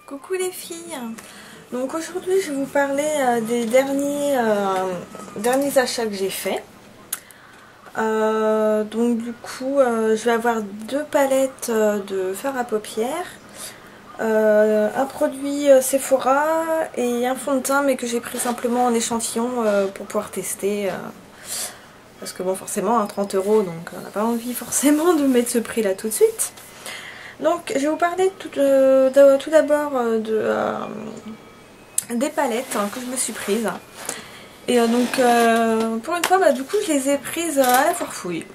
Coucou les filles. Donc aujourd'hui je vais vous parler des derniers achats que j'ai fait. Donc du coup je vais avoir deux palettes de fard à paupières, un produit Sephora et un fond de teint, mais que j'ai pris simplement en échantillon pour pouvoir tester. Parce que bon, forcément 30 €, donc on n'a pas envie forcément de mettre ce prix là tout de suite. Donc je vais vous parler tout d'abord des palettes que je me suis prises. Et donc pour une fois du coup je les ai prises à la foire fouille.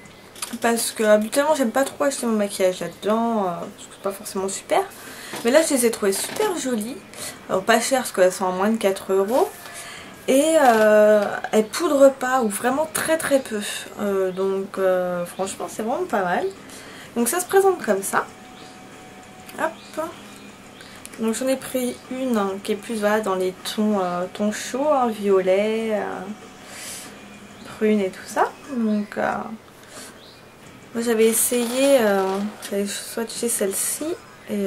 Parce que habituellement j'aime pas trop acheter mon maquillage là-dedans, parce que c'est pas forcément super. Mais là je les ai trouvées super jolies, pas chères parce qu'elles sont à moins de 4 €. Et elles poudrent pas, ou vraiment très très peu. Donc franchement c'est vraiment pas mal. Donc ça se présente comme ça. Hop. Donc j'en ai pris une qui est plus dans les tons chauds, violet, prune et tout ça. Donc moi j'avais essayé, j'avais swatché celle-ci et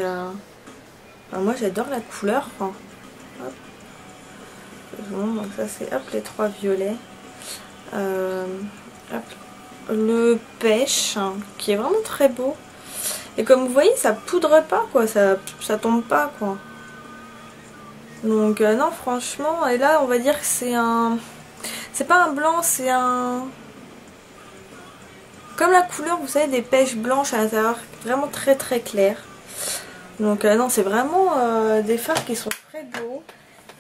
moi j'adore la couleur. Hop. Donc ça c'est les trois violets. Hop. Le pêche qui est vraiment très beau. Et comme vous voyez, ça poudre pas quoi, ça tombe pas quoi. Donc non franchement, et là on va dire que c'est pas un blanc, c'est un... Comme la couleur, vous savez, des pêches blanches à l'intérieur, vraiment très très clair. Donc non, c'est vraiment des fards qui sont très beaux,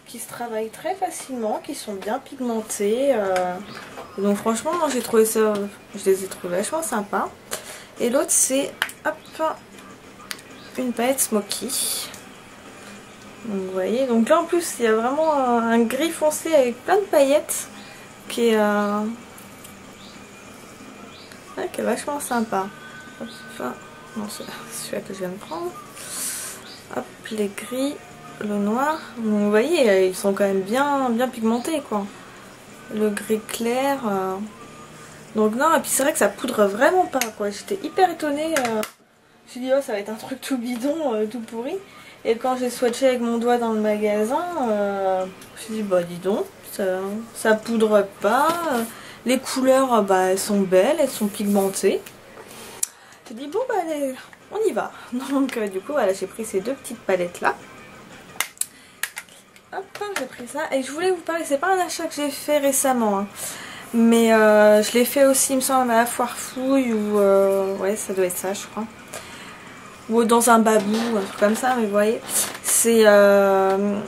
qui se travaillent très facilement, qui sont bien pigmentés. Donc franchement, moi j'ai trouvé ça, je les ai trouvés vachement sympas. Et l'autre c'est, hop, une palette Smoky. Donc vous voyez, donc là en plus il y a vraiment un gris foncé avec plein de paillettes qui est vachement sympa. Hop, non, c'est celui-là que je viens de prendre. Hop, les gris, le noir. Donc vous voyez, ils sont quand même bien pigmentés quoi. Le gris clair. Donc non, et puis c'est vrai que ça poudre vraiment pas quoi. J'étais hyper étonnée. Je me suis dit oh ça va être un truc tout bidon, tout pourri. Et quand j'ai swatché avec mon doigt dans le magasin, je me suis dit bah dis donc, ça poudre pas. Les couleurs elles sont belles, elles sont pigmentées. J'ai dit bon allez, on y va. Donc du coup voilà, j'ai pris ces deux petites palettes là. Hop, j'ai pris ça. Et je voulais vous parler, c'est pas un achat que j'ai fait récemment, hein. Mais je l'ai fait aussi, il me semble, à la foire fouille, ou ouais, ça doit être ça, je crois. Ou dans un babou, un truc comme ça, mais vous voyez. C'est de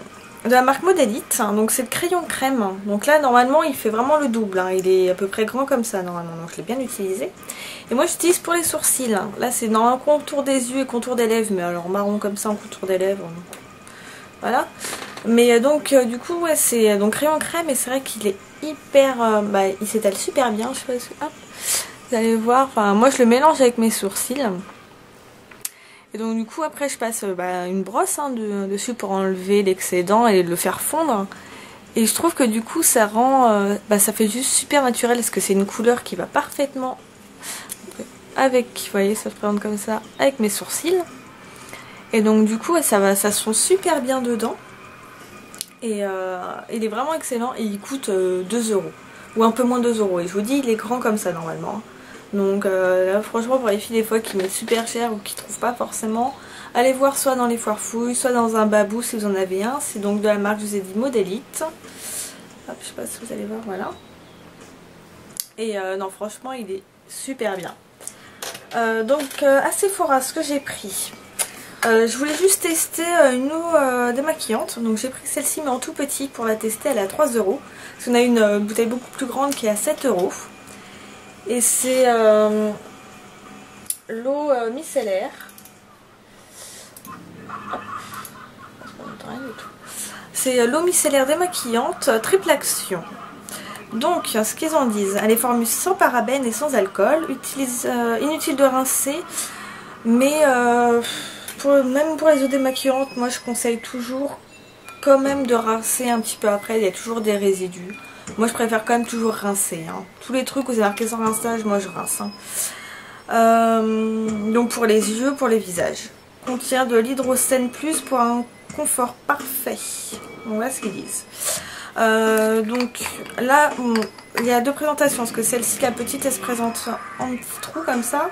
la marque Modélite, hein, donc c'est le crayon crème. Donc là, normalement, il fait vraiment le double, hein. Il est à peu près grand comme ça, normalement, donc je l'ai bien utilisé. Et moi, j'utilise pour les sourcils, hein. Là, c'est dans un contour des yeux et contour des lèvres, mais alors marron comme ça en contour des lèvres. Voilà. Mais donc du coup ouais, c'est donc crayon crème, et c'est vrai qu'il est hyper il s'étale super bien. Je sais pas si hop, vous allez voir, enfin moi je le mélange avec mes sourcils. Et donc du coup après je passe une brosse dessus pour enlever l'excédent et le faire fondre. Et je trouve que du coup ça rend ça fait juste super naturel, parce que c'est une couleur qui va parfaitement avec, vous voyez, ça se présente comme ça avec mes sourcils. Et donc du coup ça se fond super bien dedans. Et il est vraiment excellent, et il coûte 2 €, ou un peu moins de 2 €. Et je vous dis, il est grand comme ça normalement. Donc là franchement, pour les filles des fois qui mettent super cher ou qui trouvent pas forcément, allez voir soit dans les foires fouilles, soit dans un babou si vous en avez un. C'est donc de la marque, je vous ai dit, Modélite. Hop, je sais pas si vous allez voir, voilà. Et non franchement il est super bien. Donc à Sephora, ce que j'ai pris, je voulais juste tester une eau démaquillante. Donc j'ai pris celle-ci mais en tout petit pour la tester. Elle est à 3 €. Parce qu'on a une bouteille beaucoup plus grande qui est à 7 €. Et c'est l'eau micellaire. C'est l'eau micellaire démaquillante triple action. Donc ce qu'ils en disent, elle est formule sans parabènes et sans alcool. Inutile de rincer. Mais même pour les eaux démaquillantes, moi je conseille toujours quand même de rincer un petit peu après. Il y a toujours des résidus. Moi je préfère quand même toujours rincer, hein. Tous les trucs où c'est marqué sans rinçage, moi je rince, hein. Donc pour les yeux, pour les visages. contient de l'hydrocène plus pour un confort parfait. On voit ce qu'ils disent. Donc là, il y a 2 présentations, parce que celle-ci, la petite, elle se présente en petit trou comme ça.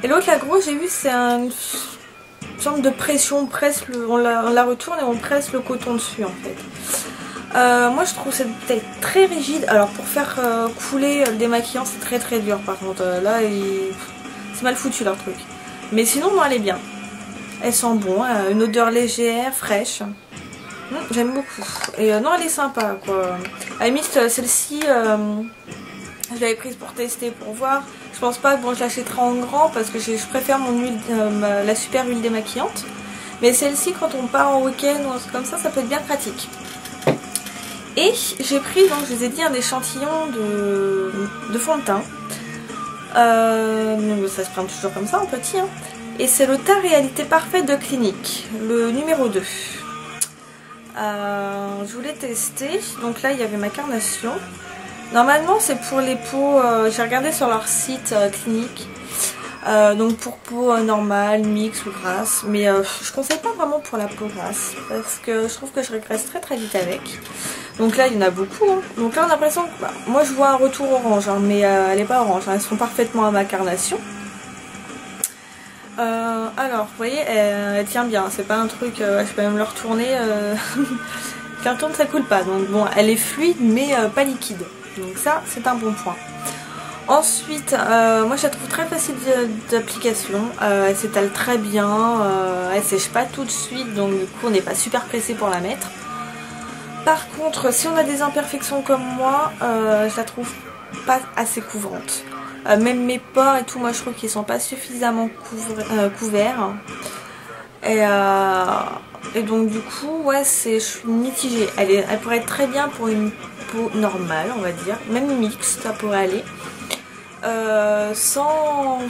Et l'autre, la grosse, j'ai vu, c'est une sorte de pression, on la retourne et on presse le coton dessus en fait. Moi je trouve cette bouteille très rigide. Alors pour faire couler le démaquillant, c'est très dur par contre. Là, c'est mal foutu leur truc. Mais sinon, non, elle est bien. Elle sent bon, une odeur légère, fraîche. J'aime beaucoup. Et non, elle est sympa quoi. À la limite, celle-ci, je l'avais prise pour tester, pour voir. Je pense pas que je l'achèterai en grand parce que je préfère mon huile, la super huile démaquillante. Mais celle-ci, quand on part en week-end ou un truc comme ça peut être bien pratique. Et j'ai pris, donc je vous ai dit, un échantillon de fond de teint. Ça se prend toujours comme ça en petit. Hein. Et c'est le teint réalité parfaite de Clinique, le numéro 2. Je voulais tester. Donc là, il y avait ma carnation. Normalement c'est pour les peaux, j'ai regardé sur leur site Clinique, donc pour peau normale, mixte ou grasse, mais je conseille pas vraiment pour la peau grasse parce que je trouve que je régresse très vite avec. Donc là il y en a beaucoup, hein. Donc là on a l'impression que, moi je vois un retour orange, hein, mais elle est pas orange, hein, elles sont parfaitement à ma carnation. Alors vous voyez, elle tient bien, c'est pas un truc, je peux même le retourner, quand on tourne ça coule pas, donc bon elle est fluide mais pas liquide. Donc ça, c'est un bon point. Ensuite, moi je la trouve très facile d'application. Elle s'étale très bien. Elle sèche pas tout de suite. Donc du coup, on n'est pas super pressé pour la mettre. Par contre, si on a des imperfections comme moi, je la trouve pas assez couvrante. Même mes pores et tout, moi je trouve qu'ils sont pas suffisamment couverts. Et donc du coup, ouais, je suis mitigée. Elle pourrait être très bien pour une peau normale, on va dire, même mixte, ça pourrait aller, sans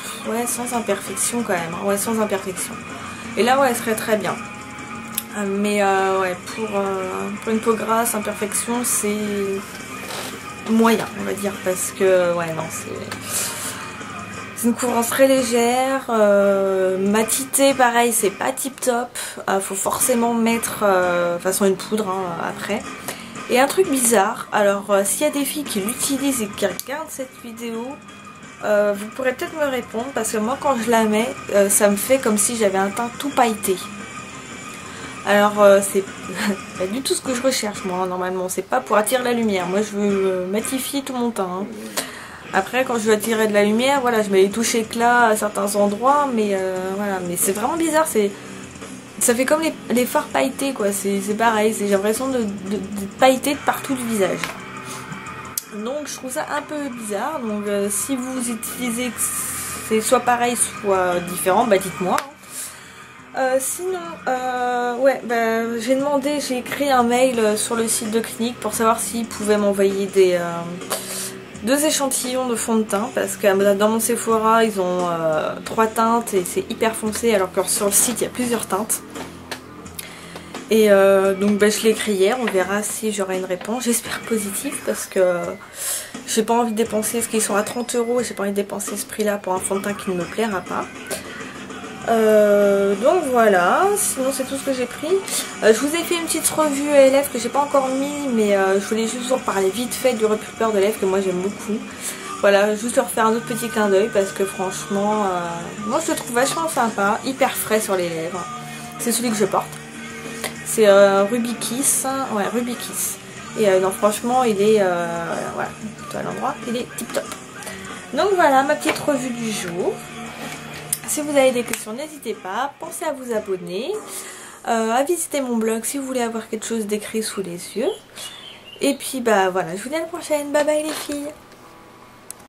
imperfection quand même, hein. Ouais, sans imperfection. Et là, ouais, elle serait très bien. Mais ouais, pour une peau grasse, imperfection, c'est moyen, on va dire, parce que ouais, non, c'est une couvrance très légère. Matité, pareil, c'est pas tip top. Faut forcément mettre façon une poudre hein, après. Et un truc bizarre, alors s'il y a des filles qui l'utilisent et qui regardent cette vidéo, vous pourrez peut-être me répondre parce que moi quand je la mets, ça me fait comme si j'avais un teint tout pailleté. Alors c'est pas du tout ce que je recherche moi hein, normalement, c'est pas pour attirer la lumière, moi je veux matifier tout mon teint. Hein. Après quand je veux attirer de la lumière, voilà, je mets les touches éclats à certains endroits, mais voilà, mais c'est vraiment bizarre, ça fait comme les fards pailletés quoi, c'est pareil, j'ai l'impression de pailleter de partout le visage. Donc je trouve ça un peu bizarre, donc si vous utilisez que c'est soit pareil soit différent, bah dites-moi. Sinon, ouais, bah, j'ai écrit un mail sur le site de Clinique pour savoir s'ils pouvaient m'envoyer 2 échantillons de fond de teint parce que dans mon Sephora ils ont 3 teintes et c'est hyper foncé alors que sur le site il y a plusieurs teintes. Et donc bah, je l'ai écrit hier, on verra si j'aurai une réponse, j'espère positive parce que j'ai pas envie de dépenser, parce qu'ils sont à 30 € et j'ai pas envie de dépenser ce prix là pour un fond de teint qui ne me plaira pas. Donc voilà, sinon c'est tout ce que j'ai pris. Je vous ai fait une petite revue à lèvres que j'ai pas encore mis, mais je voulais juste vous parler vite fait du repulpeur de lèvres que moi j'aime beaucoup. Voilà, juste leur faire un autre petit clin d'œil parce que franchement, moi je le trouve vachement sympa, hyper frais sur les lèvres. C'est celui que je porte. C'est Ruby Kiss, ouais Ruby Kiss. Et non franchement il est, voilà, à l'endroit, il est tip top. Donc voilà ma petite revue du jour. Si vous avez des questions, n'hésitez pas. Pensez à vous abonner, à visiter mon blog si vous voulez avoir quelque chose d'écrit sous les yeux. Et puis bah voilà, je vous dis à la prochaine. Bye bye les filles.